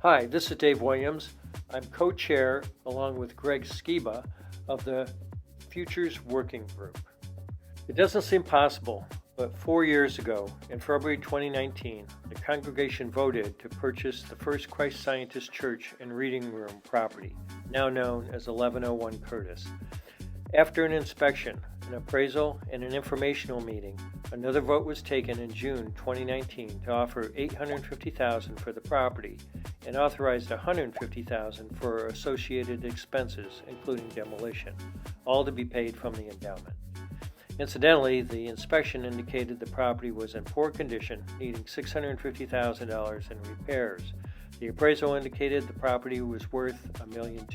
Hi, this is Dave Williams. I'm co-chair, along with Greg Skiba, of the Futures Working Group. It doesn't seem possible, but 4 years ago, in February 2019, the congregation voted to purchase the First Christ Scientist Church and Reading Room property, now known as 1101 Curtis. After an inspection, an appraisal, and an informational meeting, another vote was taken in June 2019 to offer $850,000 for the property and authorized $150,000 for associated expenses, including demolition, all to be paid from the endowment. Incidentally, the inspection indicated the property was in poor condition, needing $650,000 in repairs. The appraisal indicated the property was worth $1.2 million.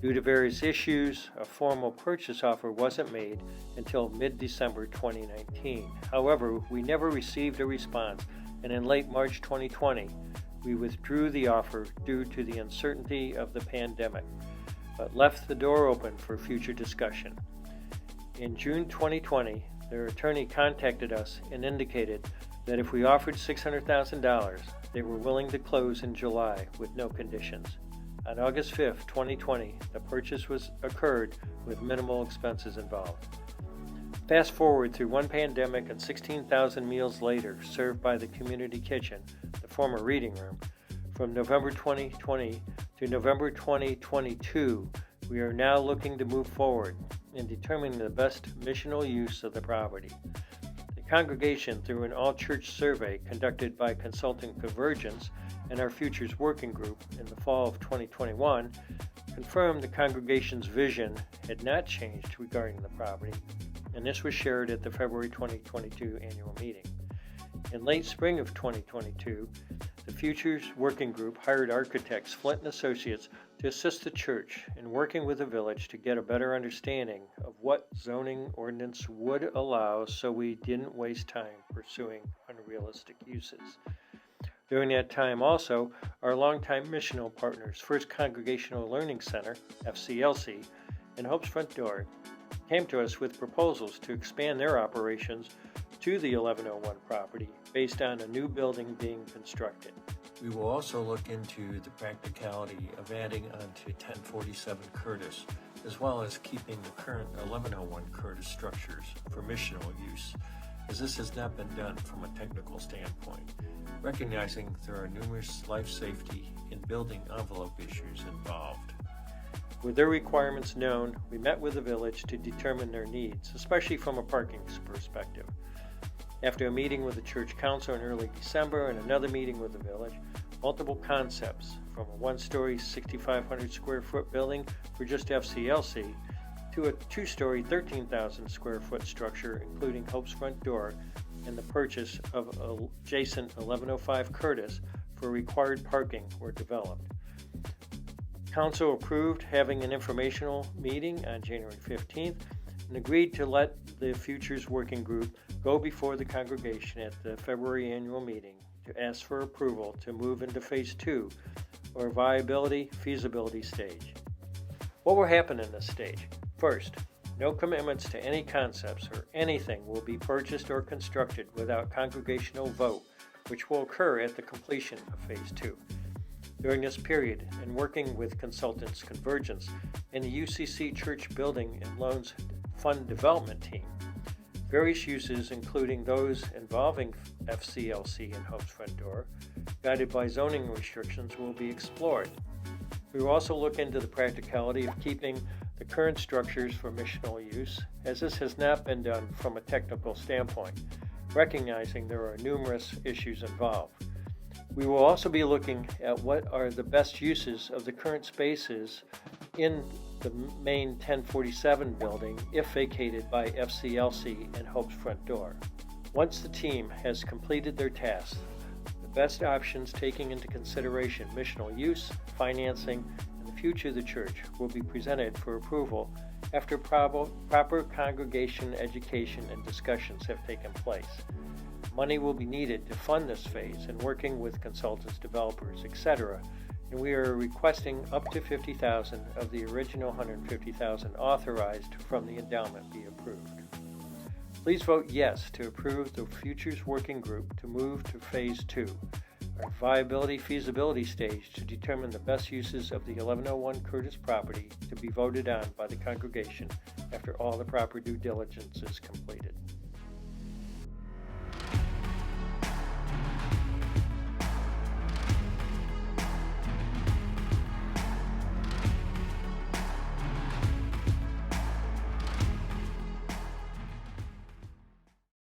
Due to various issues, a formal purchase offer wasn't made until mid-December 2019. However, we never received a response, and in late March 2020, we withdrew the offer due to the uncertainty of the pandemic, but left the door open for future discussion. In June 2020, their attorney contacted us and indicated that if we offered $600,000, they were willing to close in July with no conditions. On August 5, 2020, the purchase occurred with minimal expenses involved. Fast forward through one pandemic and 16,000 meals later served by the community kitchen, the former reading room, from November 2020 to November 2022, we are now looking to move forward in determining the best missional use of the property. The congregation, through an all-church survey conducted by consultant Convergence and our Futures Working Group in the fall of 2021, confirmed the congregation's vision had not changed regarding the property, and this was shared at the February 2022 annual meeting. In late spring of 2022, the Futures Working Group hired architects Flint & Associates to assist the church in working with the village to get a better understanding of what zoning ordinance would allow, so we didn't waste time pursuing unrealistic uses. During that time also, our longtime missional partners, First Congregational Learning Center, FCLC, and Hope's Front Door, came to us with proposals to expand their operations to the 1101 property based on a new building being constructed. We will also look into the practicality of adding on to 1047 Curtis, as well as keeping the current 1101 Curtis structures for missional use, as this has not been done from a technical standpoint, recognizing there are numerous life safety and building envelope issues involved. With their requirements known, we met with the village to determine their needs, especially from a parking perspective. After a meeting with the church council in early December and another meeting with the village, multiple concepts, from a one-story 6,500 square foot building for just FCLC to a two-story 13,000 square foot structure including Hope's Front Door and the purchase of adjacent 1105 Curtis for required parking were developed. Council approved having an informational meeting on January 15th and agreed to let the Futures Working Group go before the congregation at the February annual meeting to ask for approval to move into Phase 2, or viability feasibility stage. What will happen in this stage? First, no commitments to any concepts or anything will be purchased or constructed without congregational vote, which will occur at the completion of Phase 2. During this period, and working with consultants Convergence and the UCC Church Building and Loans Fund Development Team, various uses, including those involving FCLC and Hope's Front Door, guided by zoning restrictions, will be explored. We will also look into the practicality of keeping the current structures for missional use, as this has not been done from a technical standpoint, recognizing there are numerous issues involved. We will also be looking at what are the best uses of the current spaces in the main 1047 building if vacated by FCLC and Hope's Front Door. Once the team has completed their tasks, the best options taking into consideration missional use, financing, and the future of the church will be presented for approval after proper congregation education and discussions have taken place. Money will be needed to fund this phase and working with consultants, developers, etc., and we are requesting up to $50,000 of the original $150,000 authorized from the endowment be approved. Please vote yes to approve the Futures Working Group to move to Phase 2. our viability feasibility stage to determine the best uses of the 1101 Curtis property to be voted on by the congregation after all the proper due diligence is completed.